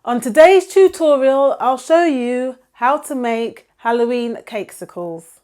On today's tutorial, I'll show you how to make Halloween cakesicles.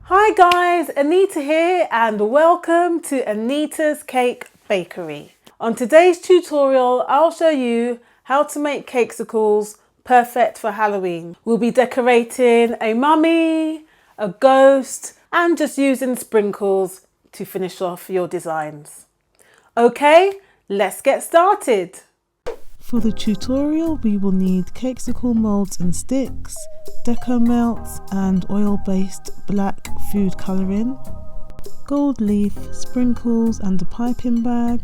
Hi guys, Anita here and welcome to Anita's Cake Bakery. On today's tutorial, I'll show you how to make cakesicles perfect for Halloween. We'll be decorating a mummy, a ghost, and just using sprinkles to finish off your designs. Okay, let's get started. For the tutorial, we will need cakesicle molds and sticks, deco melts and oil-based black food colouring, gold leaf, sprinkles and a piping bag,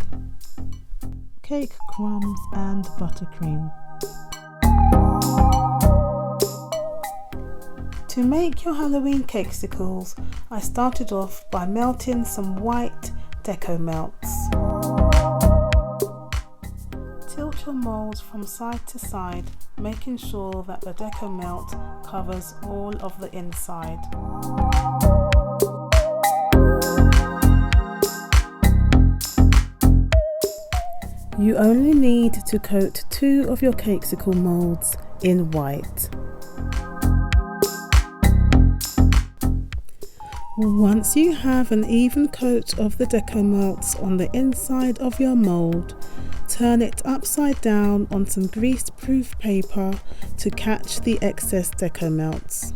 cake crumbs and buttercream. To make your Halloween cakesicles, I started off by melting some white deco melts. Tilt your molds from side to side, making sure that the deco melt covers all of the inside. You only need to coat 2 of your cakesicle molds in white. Once you have an even coat of the deco melts on the inside of your mold, turn it upside down on some grease-proof paper to catch the excess deco melts.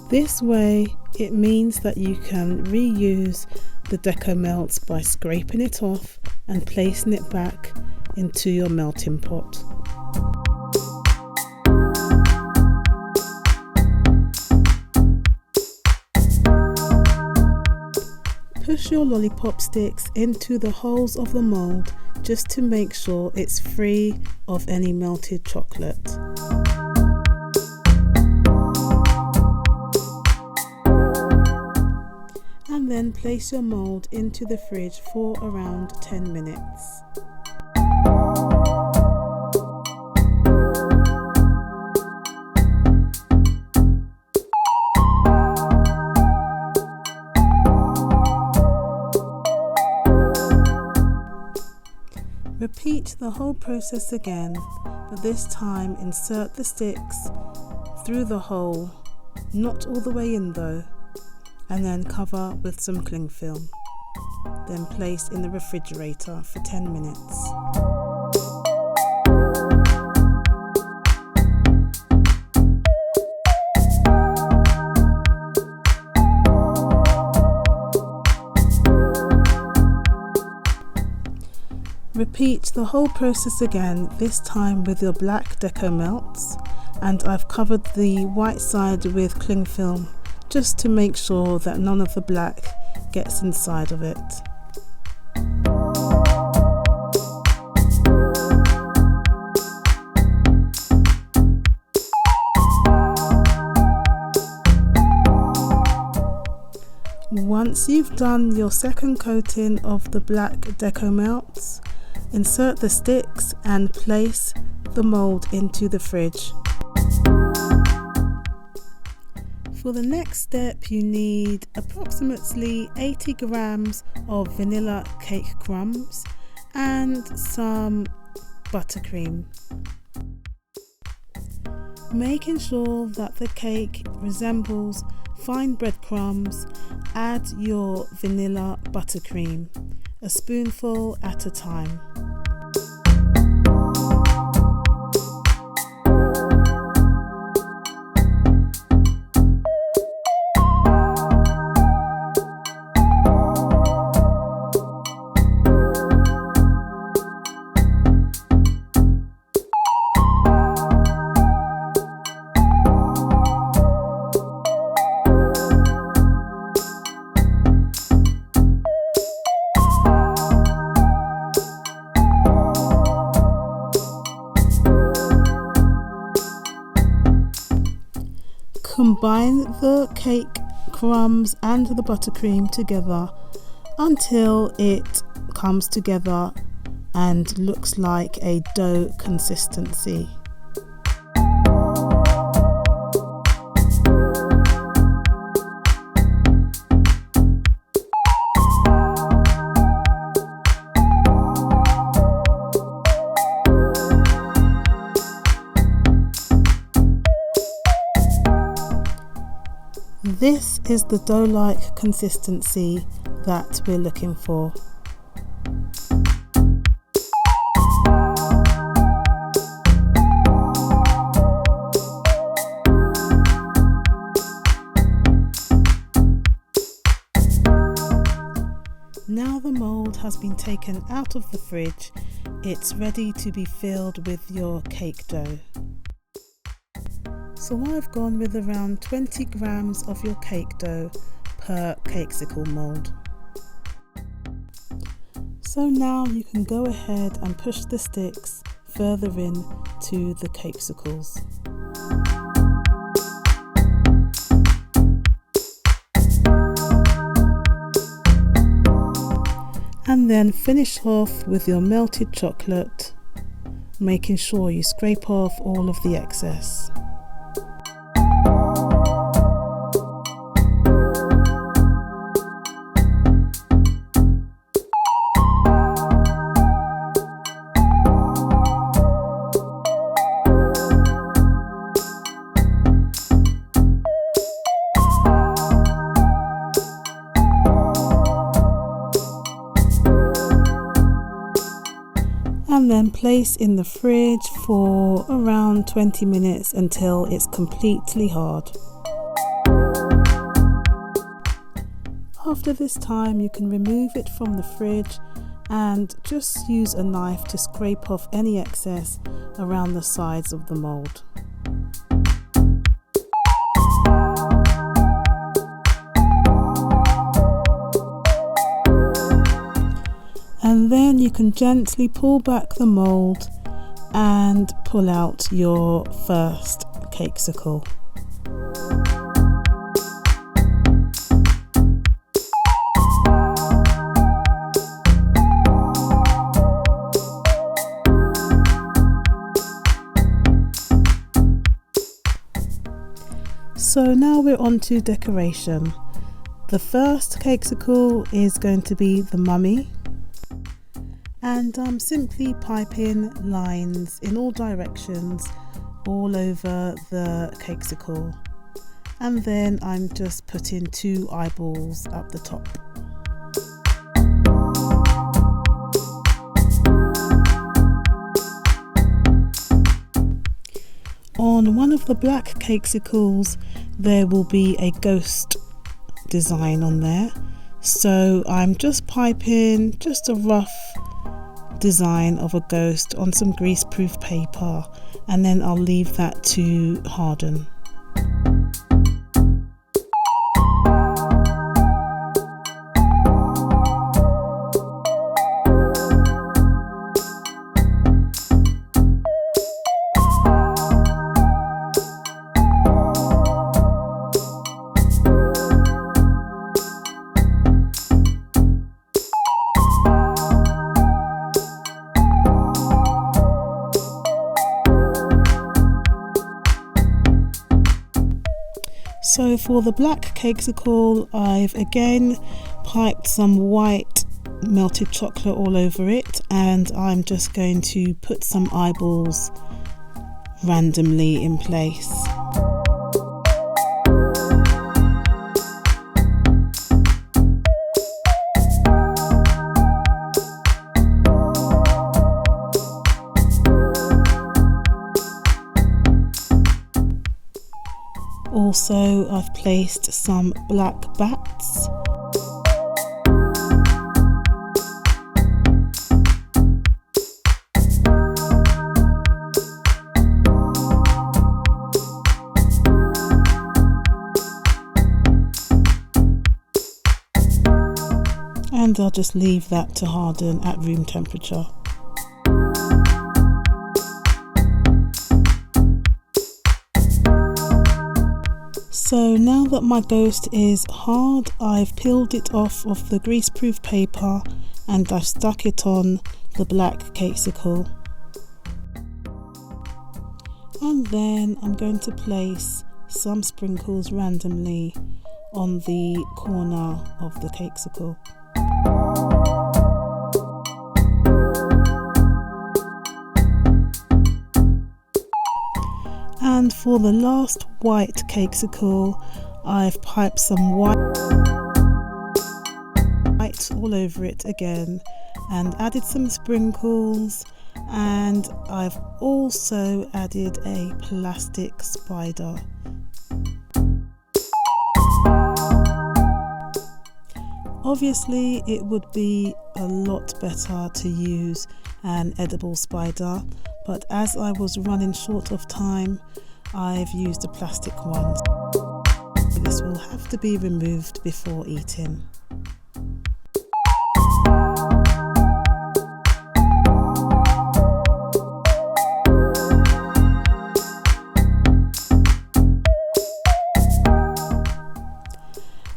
This way, it means that you can reuse the deco melts by scraping it off and placing it back into your melting pot. Push your lollipop sticks into the holes of the mold just to make sure it's free of any melted chocolate. And then place your mold into the fridge for around 10 minutes. Repeat the whole process again, but this time insert the sticks through the hole, not all the way in though, and then cover with some cling film. Then place in the refrigerator for 10 minutes. Repeat the whole process again, this time with your black deco melts, and I've covered the white side with cling film just to make sure that none of the black gets inside of it. Once you've done your second coating of the black deco melts, insert the sticks and place the mold into the fridge. For the next step, you need approximately 80 grams of vanilla cake crumbs and some buttercream. Making sure that the cake resembles fine breadcrumbs, add your vanilla buttercream, a spoonful at a time. Combine the cake crumbs and the buttercream together until it comes together and looks like a dough consistency. This is the dough-like consistency that we're looking for. Now the mould has been taken out of the fridge, it's ready to be filled with your cake dough. So I've gone with around 20 grams of your cake dough per cakesicle mould. So now you can go ahead and push the sticks further in to the cakesicles. And then finish off with your melted chocolate, making sure you scrape off all of the excess. And then place in the fridge for around 20 minutes until it's completely hard. After this time, you can remove it from the fridge and just use a knife to scrape off any excess around the sides of the mould. And then you can gently pull back the mould and pull out your first cakesicle. So now we're on to decoration. The first cakesicle is going to be the mummy. And I'm simply piping lines in all directions all over the cakesicle, and then I'm just putting 2 eyeballs up the top. On one of the black cakesicles there will be a ghost design on there, so I'm just piping just a rough design of a ghost on some greaseproof paper, and then I'll leave that to harden. So for the black cakesicle, I've again piped some white melted chocolate all over it, and I'm just going to put some eyeballs randomly in place. Also, I've placed some black bats. And I'll just leave that to harden at room temperature. So now that my ghost is hard, I've peeled it off of the greaseproof paper and I've stuck it on the black cakesicle. And then I'm going to place some sprinkles randomly on the corner of the cakesicle. And for the last white cakesicle, I've piped some white all over it again and added some sprinkles, and I've also added a plastic spider. Obviously it would be a lot better to use an edible spider, but as I was running short of time, I've used a plastic one. This will have to be removed before eating.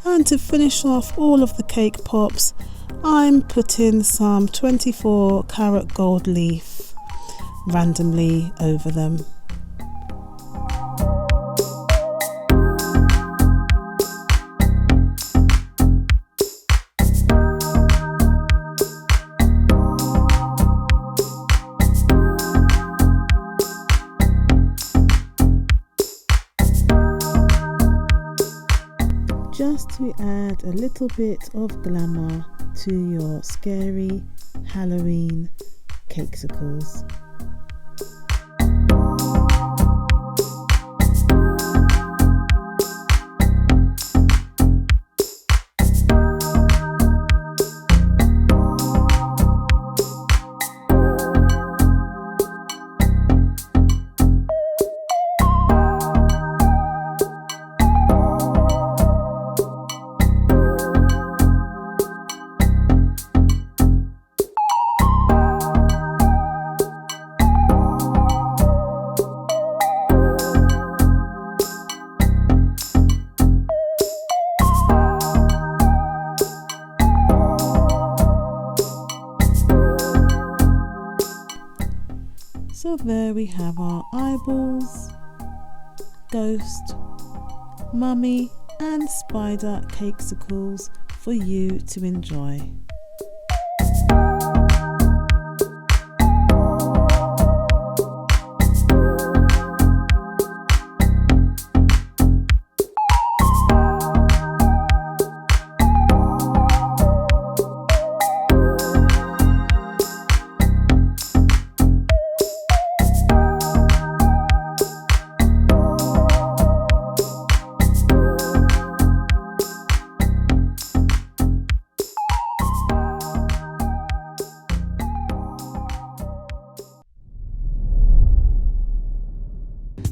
And to finish off all of the cake pops, I'm putting some 24 karat gold leaf randomly over them. Just to add a little bit of glamour to your scary Halloween cakesicles. So there we have our eyeballs, ghost, mummy and spider cakesicles for you to enjoy.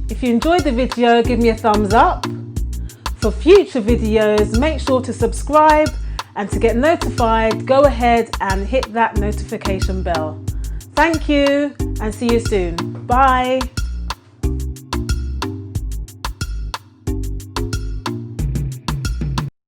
If you enjoyed the video, give me a thumbs up. For future videos, make sure to subscribe, and to get notified, go ahead and hit that notification bell. Thank you and see you soon. Bye.